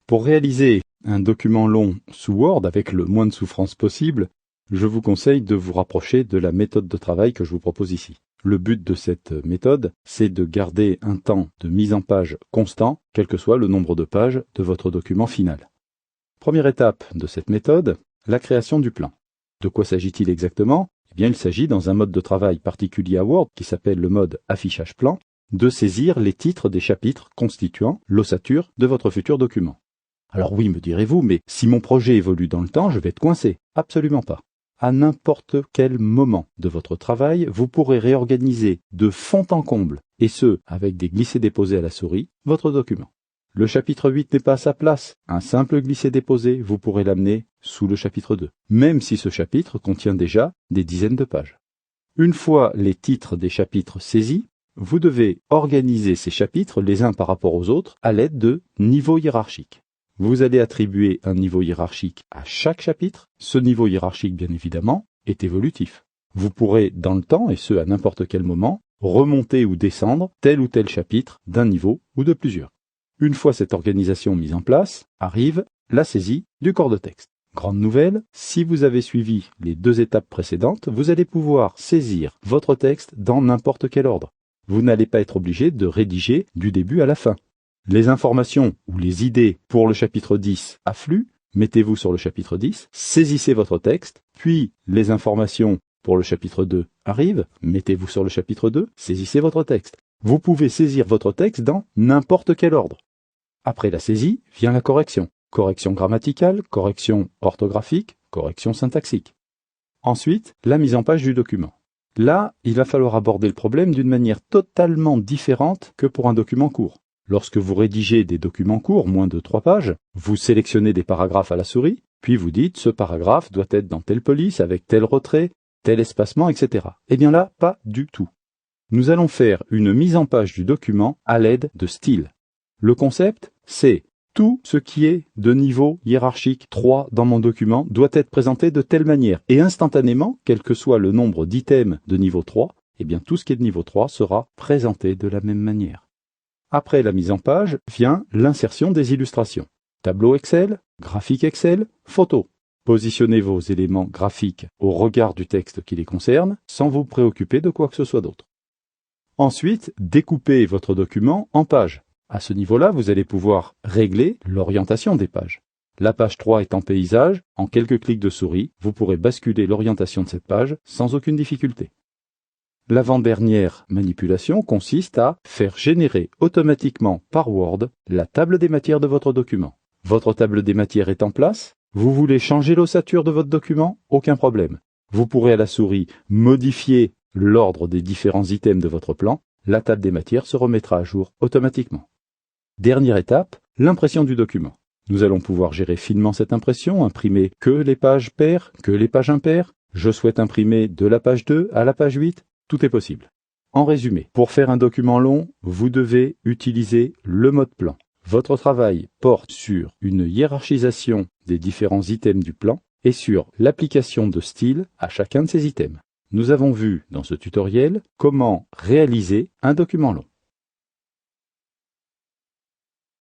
Pour réaliser un document long sous Word avec le moins de souffrance possible, je vous conseille de vous rapprocher de la méthode de travail que je vous propose ici. Le but de cette méthode, c'est de garder un temps de mise en page constant, quel que soit le nombre de pages de votre document final. Première étape de cette méthode, la création du plan. De quoi s'agit-il exactement? Eh bien, il s'agit, dans un mode de travail particulier à Word, qui s'appelle le mode affichage plan, de saisir les titres des chapitres constituant l'ossature de votre futur document. Alors oui, me direz-vous, mais si mon projet évolue dans le temps, je vais être coincé. Absolument pas. À n'importe quel moment de votre travail, vous pourrez réorganiser de fond en comble, et ce, avec des glissés-déposés à la souris, votre document. Le chapitre 8 n'est pas à sa place. Un simple glisser-déposer, vous pourrez l'amener sous le chapitre 2, même si ce chapitre contient déjà des dizaines de pages. Une fois les titres des chapitres saisis, vous devez organiser ces chapitres les uns par rapport aux autres à l'aide de niveaux hiérarchiques. Vous allez attribuer un niveau hiérarchique à chaque chapitre. Ce niveau hiérarchique, bien évidemment, est évolutif. Vous pourrez, dans le temps, et ce à n'importe quel moment, remonter ou descendre tel ou tel chapitre d'un niveau ou de plusieurs. Une fois cette organisation mise en place, arrive la saisie du corps de texte. Grande nouvelle, si vous avez suivi les 2 étapes précédentes, vous allez pouvoir saisir votre texte dans n'importe quel ordre. Vous n'allez pas être obligé de rédiger du début à la fin. Les informations ou les idées pour le chapitre 10 affluent, mettez-vous sur le chapitre 10, saisissez votre texte, puis les informations pour le chapitre 2 arrivent, mettez-vous sur le chapitre 2, saisissez votre texte. Vous pouvez saisir votre texte dans n'importe quel ordre. Après la saisie vient la correction. Correction grammaticale, correction orthographique, correction syntaxique. Ensuite, la mise en page du document. Là, il va falloir aborder le problème d'une manière totalement différente que pour un document court. Lorsque vous rédigez des documents courts, moins de 3 pages, vous sélectionnez des paragraphes à la souris, puis vous dites ce paragraphe doit être dans telle police, avec tel retrait, tel espacement, etc. Eh bien là, pas du tout. Nous allons faire une mise en page du document à l'aide de styles. Le concept, c'est tout ce qui est de niveau hiérarchique 3 dans mon document doit être présenté de telle manière. Et instantanément, quel que soit le nombre d'items de niveau 3, eh bien tout ce qui est de niveau 3 sera présenté de la même manière. Après la mise en page vient l'insertion des illustrations. Tableau Excel, graphique Excel, photo. Positionnez vos éléments graphiques au regard du texte qui les concerne, sans vous préoccuper de quoi que ce soit d'autre. Ensuite, découpez votre document en pages. À ce niveau-là, vous allez pouvoir régler l'orientation des pages. La page 3 est en paysage, en quelques clics de souris, vous pourrez basculer l'orientation de cette page sans aucune difficulté. L'avant-dernière manipulation consiste à faire générer automatiquement par Word la table des matières de votre document. Votre table des matières est en place. Vous voulez changer l'ossature de votre document? Aucun problème. Vous pourrez à la souris modifier l'ordre des différents items de votre plan. La table des matières se remettra à jour automatiquement. Dernière étape, l'impression du document. Nous allons pouvoir gérer finement cette impression, imprimer que les pages paires, que les pages impaires. Je souhaite imprimer de la page 2 à la page 8. Tout est possible. En résumé, pour faire un document long, vous devez utiliser le mode plan. Votre travail porte sur une hiérarchisation des différents items du plan et sur l'application de style à chacun de ces items. Nous avons vu dans ce tutoriel comment réaliser un document long.